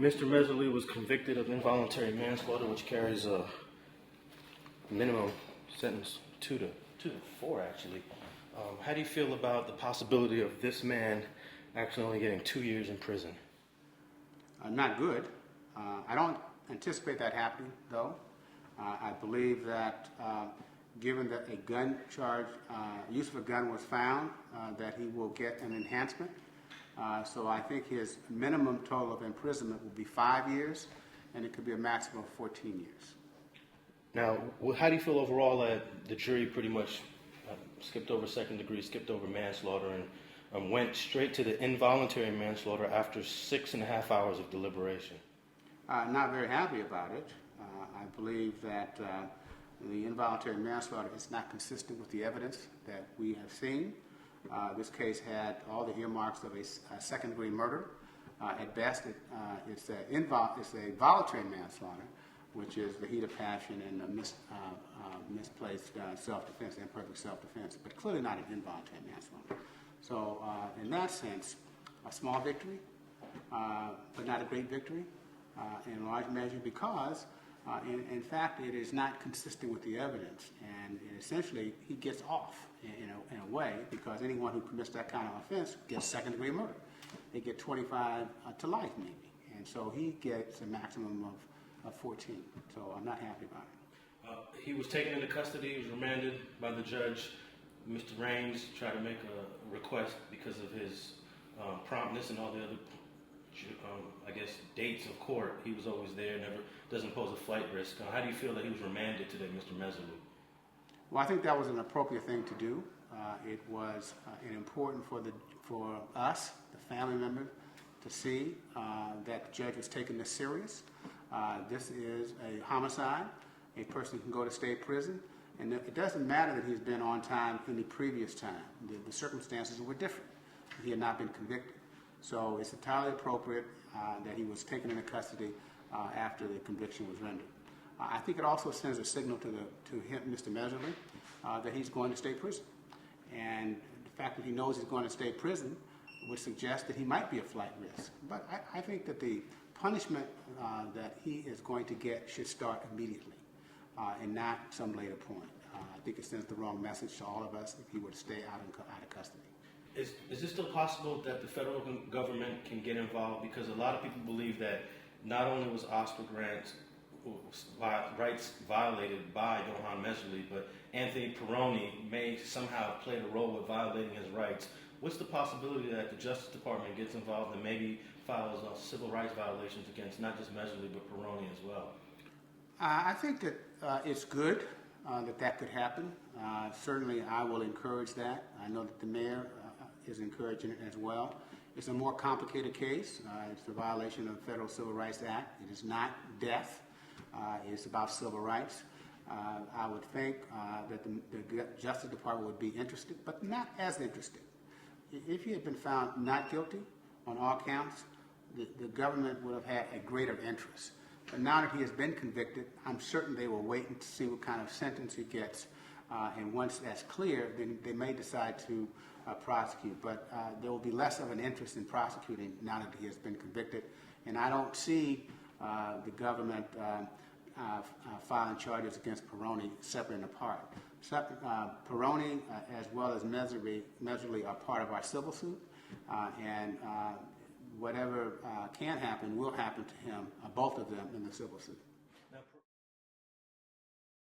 Mr. Mehserle was convicted of involuntary manslaughter, which carries a minimum sentence 2 to 4, actually. How do you feel about the possibility of this man actually only getting 2 years in prison? Not good. I don't anticipate that happening, though. I believe that given that a gun charge, use of a gun was found, that he will get an enhancement. So I think his minimum total of imprisonment will be 5 years, and it could be a maximum of 14 years. Now, how do you feel overall that the jury pretty much skipped over second degree, skipped over manslaughter, and went straight to the involuntary manslaughter after 6.5 hours of deliberation? Not very happy about it. I believe that the involuntary manslaughter is not consistent with the evidence that we have seen. This case had all the earmarks of a second-degree murder. At best, it's a voluntary manslaughter, which is the heat of passion and misplaced self-defense, imperfect self-defense, but clearly not an involuntary manslaughter. So in that sense, a small victory, but not a great victory in large measure because, in fact, it is not consistent with the evidence. And essentially, he gets off in a way because anyone who commits that kind of offense gets second-degree murder. They get 25 to life, maybe. And so he gets a maximum of 14. So I'm not happy about it. He was taken into custody. He was remanded by the judge. Mr. Raines tried to make a request because of his promptness and all the other, I guess, dates of court. He was always there, never doesn't pose a flight risk. How do you feel that he was remanded today, Mr. Mehserle? Well, I think that was an appropriate thing to do. It was important for us, the family members, to see that the judge was taking this serious. This is a homicide. A person can go to state prison. And it doesn't matter that he's been on time any previous time. The circumstances were different. He had not been convicted. So it's entirely appropriate that he was taken into custody after the conviction was rendered. I think it also sends a signal to him, Mr. Mehserle, that he's going to state prison. And the fact that he knows he's going to state prison would suggest that he might be a flight risk. But I think that the punishment that he is going to get should start immediately. And not some later point. I think it sends the wrong message to all of us if he were to stay out of custody. Is it still possible that the federal government can get involved? Because a lot of people believe that not only was Oscar Grant's rights violated by Johannes Mehserle, but Anthony Peroni may somehow have played a role with violating his rights. What's the possibility that the Justice Department gets involved and maybe files civil rights violations against not just Mehserle, but Peroni as well? I think that it's good that could happen. Certainly, I will encourage that. I know that the mayor is encouraging it as well. It's a more complicated case. It's a violation of the Federal Civil Rights Act. It is not death. It's about civil rights. I would think that the Justice Department would be interested, but not as interested. If he had been found not guilty on all counts, the government would have had a greater interest. But now that he has been convicted, I'm certain they will wait and see what kind of sentence he gets. And once that's clear, then they may decide to prosecute. But there will be less of an interest in prosecuting now that he has been convicted. And I don't see the government filing charges against Peroni separate and apart. Peroni, as well as Mehserle, are part of our civil suit. And whatever can happen will happen to him, both of them, in the civil suit.